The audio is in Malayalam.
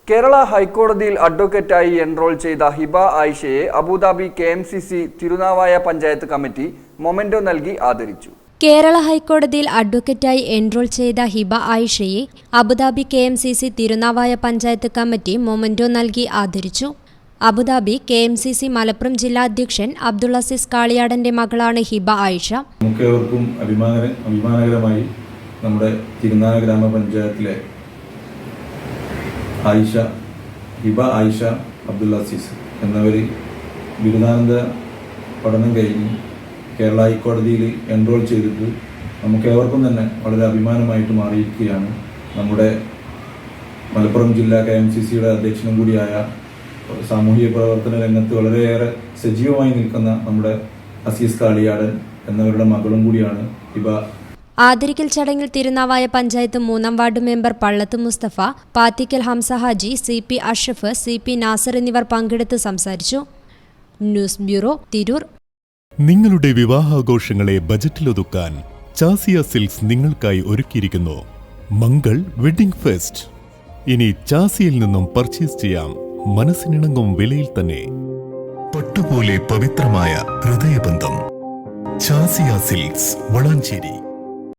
കേരള ഹൈക്കോടതിയിൽ അഡ്വക്കേറ്റായി എൻറോൾ ചെയ്ത ഹിബ ആയിഷയെ Abu Dhabi KMCC Thirunavaya panchayat committee memento നൽകി ആദരിച്ചു. കേരള ഹൈക്കോടതിയിൽ അഡ്വക്കേറ്റായി എൻറോൾ ചെയ്ത ഹിബ ആയിഷയെ Abu Dhabi KMCC Thirunavaya panchayat committee memento നൽകി ആദരിച്ചു. അബുദാബി KMCC മലപ്പുറം ജില്ലാ അധ്യക്ഷൻ അബ്ദുൾ അസീസ് കാളിയാടന്റെ മകളാണ് ഹിബ ആയിഷ. നമുക്കേവർക്കും അഭിമാനകരമായി നമ്മുടെ തിരുനാവായ ഗ്രാമപഞ്ചായത്തിലെ ഹിബ ആയിഷ അബ്ദുൾ അസീസ് എന്നവർ ബിരുദാനന്തര പഠനം കഴിഞ്ഞ് കേരള ഹൈക്കോടതിയിൽ എൻറോൾ ചെയ്തിട്ട് നമുക്കേവർക്കും തന്നെ വളരെ അഭിമാനമായിട്ട് മാറിയിരിക്കുകയാണ്. നമ്മുടെ മലപ്പുറം ജില്ലാ KMCCയുടെ അധ്യക്ഷനും കൂടിയായ സാമൂഹിക പ്രവർത്തന രംഗത്ത് വളരെയേറെ സജീവമായി നിൽക്കുന്ന നമ്മുടെ അസീസ് കാളിയാടൻ എന്നവരുടെ മകളും കൂടിയാണ് ഹിബ. ആദരിക്കൽ ചടങ്ങിൽ തിരുനാവായ പഞ്ചായത്ത് 3-ാം ward member Pallath Musthafa, Pathikkal Hamsa Haji, CP Ashraf, CP Nasar എന്നിവർ പങ്കെടുത്ത് സംസാരിച്ചു. News bureau, Tirur. നിങ്ങളുടെ വിവാഹാഘോഷങ്ങളെ ബജറ്റിലൊതുക്കാൻ ചാസിയ സിൽക്സ് നിങ്ങൾക്കായി ഒരുക്കിയിരിക്കുന്നു മംഗൾ വെഡിംഗ് ഫെസ്റ്റ്. ഇനി ചാസിയിൽ നിന്നും പർച്ചേസ് ചെയ്യാം മനസ്സിനിണങ്ങും വിലയിൽ തന്നെ. പട്ടുപോലെ പവിത്രമായ ഹൃദയബന്ധം. ചാസിയ സിൽക്സ്, വളാഞ്ചേരി.